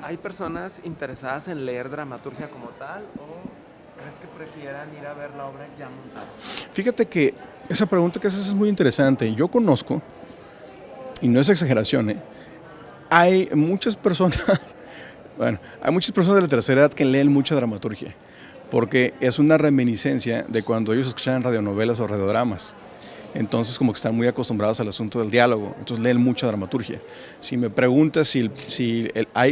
¿Hay personas interesadas en leer dramaturgia como tal o crees que prefieran ir a ver la obra ya montada? Fíjate que esa pregunta que haces es muy interesante. Yo conozco, y no es exageración, hay muchas personas, bueno, hay muchas personas de la tercera edad que leen mucha dramaturgia, porque es una reminiscencia de cuando ellos escuchaban radionovelas o radiodramas. Entonces como que están muy acostumbrados al asunto del diálogo, entonces leen mucha dramaturgia. Si me preguntas si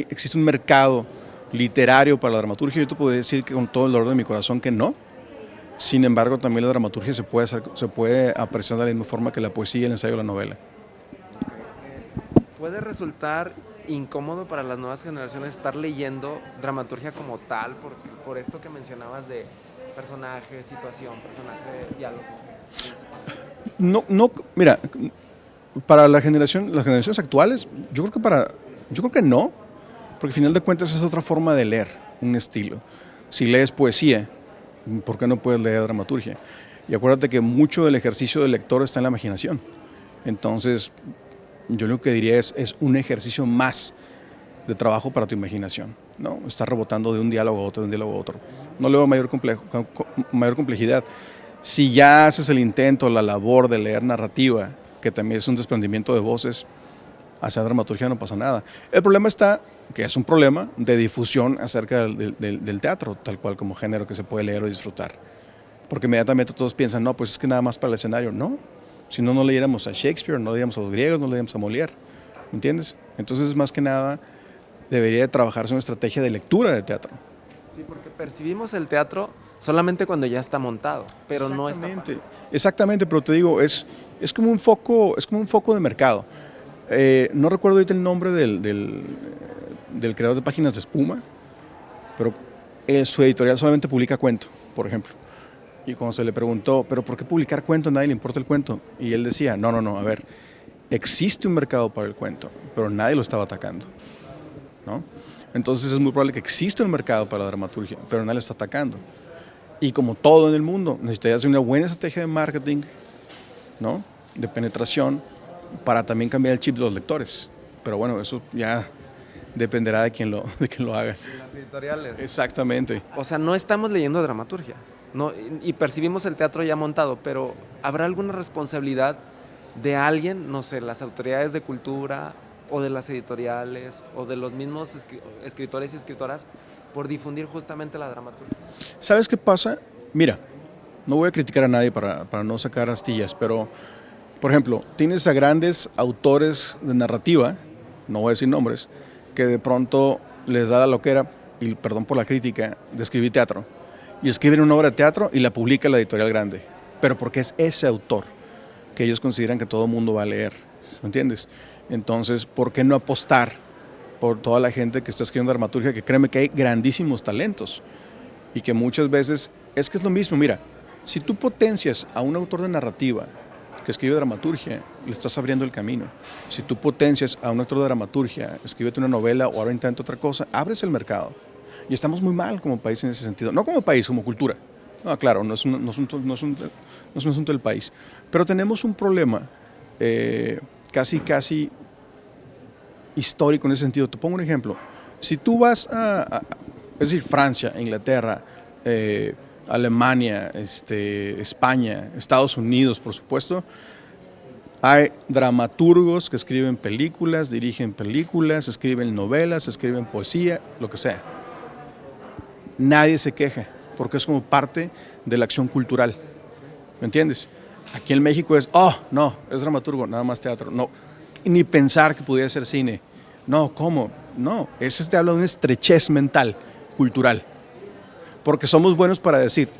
existe un mercado literario para la dramaturgia, yo te podría decir que con todo el dolor de mi corazón que no. Sin embargo, también la dramaturgia se puede apreciar de la misma forma que la poesía, el ensayo o la novela. ¿Puede resultar incómodo para las nuevas generaciones estar leyendo dramaturgia como tal por esto que mencionabas de personaje, situación, personaje, diálogo? No, no, mira, para las generaciones actuales, yo creo que no, porque al final de cuentas es otra forma de leer un estilo. Si lees poesía, ¿por qué no puedes leer dramaturgia? Y acuérdate que mucho del ejercicio del lector está en la imaginación. Entonces, yo lo que diría es un ejercicio más de trabajo para tu imaginación, ¿no? Estar rebotando de un diálogo a otro, de un diálogo a otro. No le veo mayor complejidad. Si ya haces el intento, la labor de leer narrativa, que también es un desprendimiento de voces, hacia dramaturgia no pasa nada. El problema está, que es un problema de difusión acerca del teatro, tal cual como género que se puede leer o disfrutar. Porque inmediatamente todos piensan, no, pues es que nada más para el escenario. No, si no, no leyéramos a Shakespeare, no leyéramos a los griegos, no leyéramos a Molière, ¿entiendes? Entonces, más que nada, debería de trabajarse una estrategia de lectura de teatro. Sí, porque percibimos el teatro solamente cuando ya está montado, pero no está. Exactamente, pero te digo, es como un foco de mercado. No recuerdo ahorita el nombre del creador de Páginas de Espuma, pero su editorial solamente publica cuento, por ejemplo. Y cuando se le preguntó, ¿pero por qué publicar cuento? A nadie le importa el cuento. Y él decía, no, a ver, existe un mercado para el cuento, pero nadie lo estaba atacando, ¿no? Entonces es muy probable que exista un mercado para la dramaturgia, pero nadie lo está atacando. Y como todo en el mundo, necesitarías una buena estrategia de marketing, ¿no? De penetración, para también cambiar el chip de los lectores. Pero bueno, eso ya dependerá de de quien lo haga. Y las editoriales. Exactamente. O sea, no estamos leyendo dramaturgia, no, y percibimos el teatro ya montado, pero ¿habrá alguna responsabilidad de alguien, no sé, las autoridades de cultura o de las editoriales o de los mismos escritores y escritoras por difundir justamente la dramaturgia? ¿Sabes qué pasa? Mira, no voy a criticar a nadie para no sacar astillas, pero, por ejemplo, tienes a grandes autores de narrativa, no voy a decir nombres, que de pronto les da la loquera, y perdón por la crítica, de escribir teatro. Y escriben una obra de teatro y la publica la editorial grande. Pero porque es ese autor que ellos consideran que todo el mundo va a leer, ¿me entiendes? Entonces, ¿por qué no apostar por toda la gente que está escribiendo dramaturgia? Que créeme que hay grandísimos talentos y que muchas veces, es que es lo mismo, mira, si tú potencias a un autor de narrativa que escribe dramaturgia, le estás abriendo el camino. Si tú potencias a un autor de dramaturgia, escríbete una novela o ahora intenta otra cosa, abres el mercado. Y estamos muy mal como país en ese sentido. No como país, como cultura. No, claro, no es un asunto del país. Pero tenemos un problema casi histórico en ese sentido. Te pongo un ejemplo. Si tú vas es decir, Francia, Inglaterra, Alemania, España, Estados Unidos, por supuesto, hay dramaturgos que escriben películas, dirigen películas, escriben novelas, escriben poesía, lo que sea. Nadie se queja, porque es como parte de la acción cultural, ¿me entiendes? Aquí en México es, no, es dramaturgo, nada más teatro, no, ni pensar que pudiera ser cine, no, ¿cómo? No, eso te habla de una estrechez mental, cultural, porque somos buenos para decir,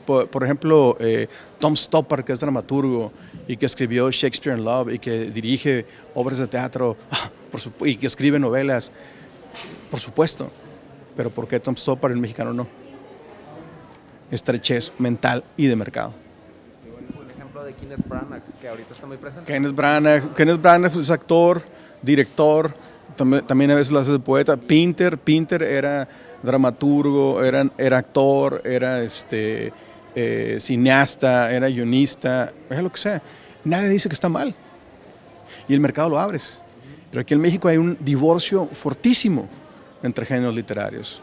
por ejemplo, Tom Stoppard, que es dramaturgo y que escribió Shakespeare in Love y que dirige obras de teatro y que escribe novelas, por supuesto. Pero ¿por qué Tom Stoppard, el mexicano, no? Estrechez mental y de mercado. Sí, bueno, un ejemplo de Kenneth Branagh, que ahorita está muy presente. Kenneth Branagh es actor, director, también a veces lo hace de poeta. Pinter era dramaturgo, era actor, era cineasta, era guionista, es lo que sea. Nadie dice que está mal. Y el mercado lo abres. Pero aquí en México hay un divorcio fortísimo entre géneros literarios.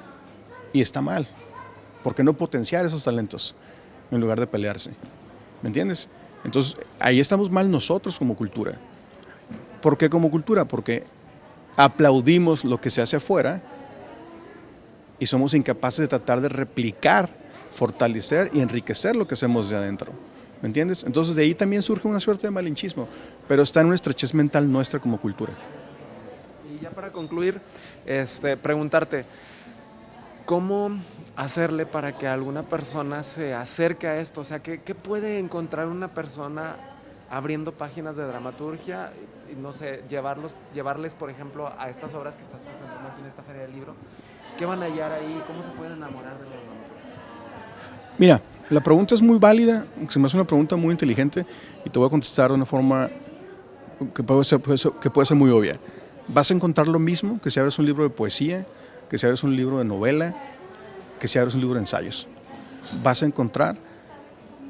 Y está mal. ¿Por qué no potenciar esos talentos en lugar de pelearse? ¿Me entiendes? Entonces, ahí estamos mal nosotros como cultura. ¿Por qué como cultura? Porque aplaudimos lo que se hace afuera y somos incapaces de tratar de replicar, fortalecer y enriquecer lo que hacemos de adentro. ¿Me entiendes? Entonces, de ahí también surge una suerte de malinchismo, pero está en una estrechez mental nuestra como cultura. Y ya para concluir, preguntarte, ¿cómo hacerle para que alguna persona se acerque a esto? O sea, ¿qué puede encontrar una persona abriendo páginas de dramaturgia? Y, no sé, llevarles, por ejemplo, a estas obras que estás presentando aquí en esta Feria del Libro. ¿Qué van a hallar ahí? ¿Cómo se pueden enamorar de la dramaturgia? Mira, la pregunta es muy válida, se me hace una pregunta muy inteligente y te voy a contestar de una forma que puede ser muy obvia. Vas a encontrar lo mismo que si abres un libro de poesía, que si abres un libro de novela, que si abres un libro de ensayos. Vas a encontrar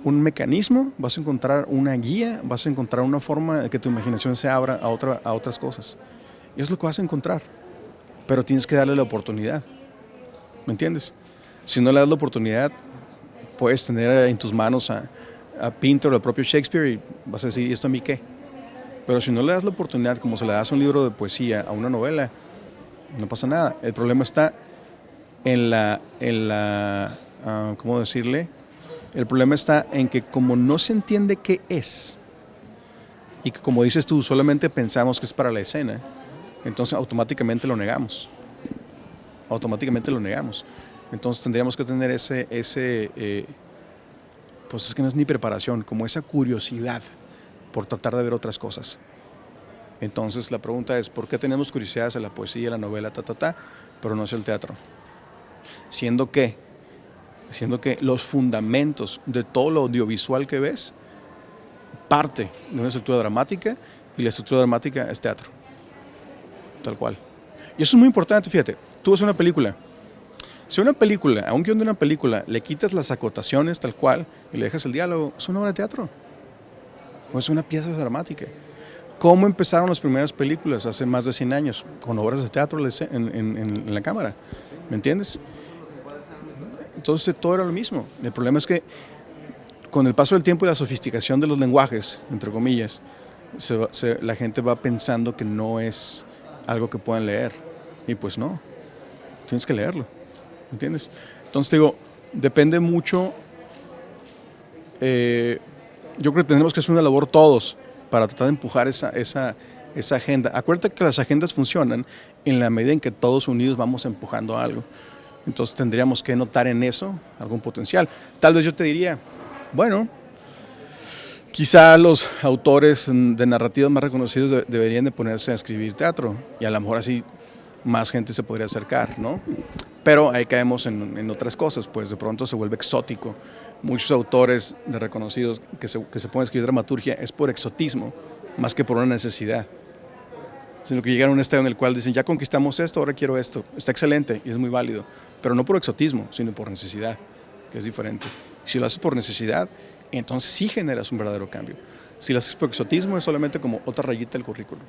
un mecanismo, vas a encontrar una guía, vas a encontrar una forma de que tu imaginación se abra a otras cosas. Y es lo que vas a encontrar, pero tienes que darle la oportunidad. ¿Me entiendes? Si no le das la oportunidad, puedes tener en tus manos a Pinter o al propio Shakespeare y vas a decir, ¿y esto a mí qué? Pero si no le das la oportunidad, como se le das a un libro de poesía, a una novela, no pasa nada. El problema está ¿cómo decirle? El problema está en que como no se entiende qué es, y que como dices tú, solamente pensamos que es para la escena, entonces automáticamente lo negamos. Entonces tendríamos que tener pues es que no es ni preparación, como esa curiosidad por tratar de ver otras cosas. Entonces la pregunta es, ¿por qué tenemos curiosidad hacia la poesía, la novela, pero no hacia el teatro? Siendo que los fundamentos de todo lo audiovisual que ves parte de una estructura dramática y la estructura dramática es teatro, tal cual. Y eso es muy importante, fíjate, tú ves una película. Si a un guión de una película le quitas las acotaciones tal cual y le dejas el diálogo, es una obra de teatro o es una pieza dramática. ¿Cómo empezaron las primeras películas hace más de 100 años? Con obras de teatro en la cámara, ¿me entiendes? Entonces todo era lo mismo. El problema es que con el paso del tiempo y la sofisticación de los lenguajes, entre comillas, la gente va pensando que no es algo que puedan leer. Y pues no, tienes que leerlo. ¿Entiendes? Entonces te digo, depende mucho. Yo creo que tenemos que hacer una labor todos para tratar de empujar esa agenda. Acuérdate que las agendas funcionan en la medida en que todos unidos vamos empujando algo. Entonces tendríamos que notar en eso algún potencial. Tal vez yo te diría, bueno, quizá los autores de narrativas más reconocidos deberían de ponerse a escribir teatro y a lo mejor así más gente se podría acercar, ¿no? Pero ahí caemos en otras cosas, pues de pronto se vuelve exótico. Muchos autores de reconocidos que se pueden escribir dramaturgia es por exotismo, más que por una necesidad. Sino que llegan a un estado en el cual dicen, ya conquistamos esto, ahora quiero esto. Está excelente y es muy válido, pero no por exotismo, sino por necesidad, que es diferente. Si lo haces por necesidad, entonces sí generas un verdadero cambio. Si lo haces por exotismo, es solamente como otra rayita del currículum.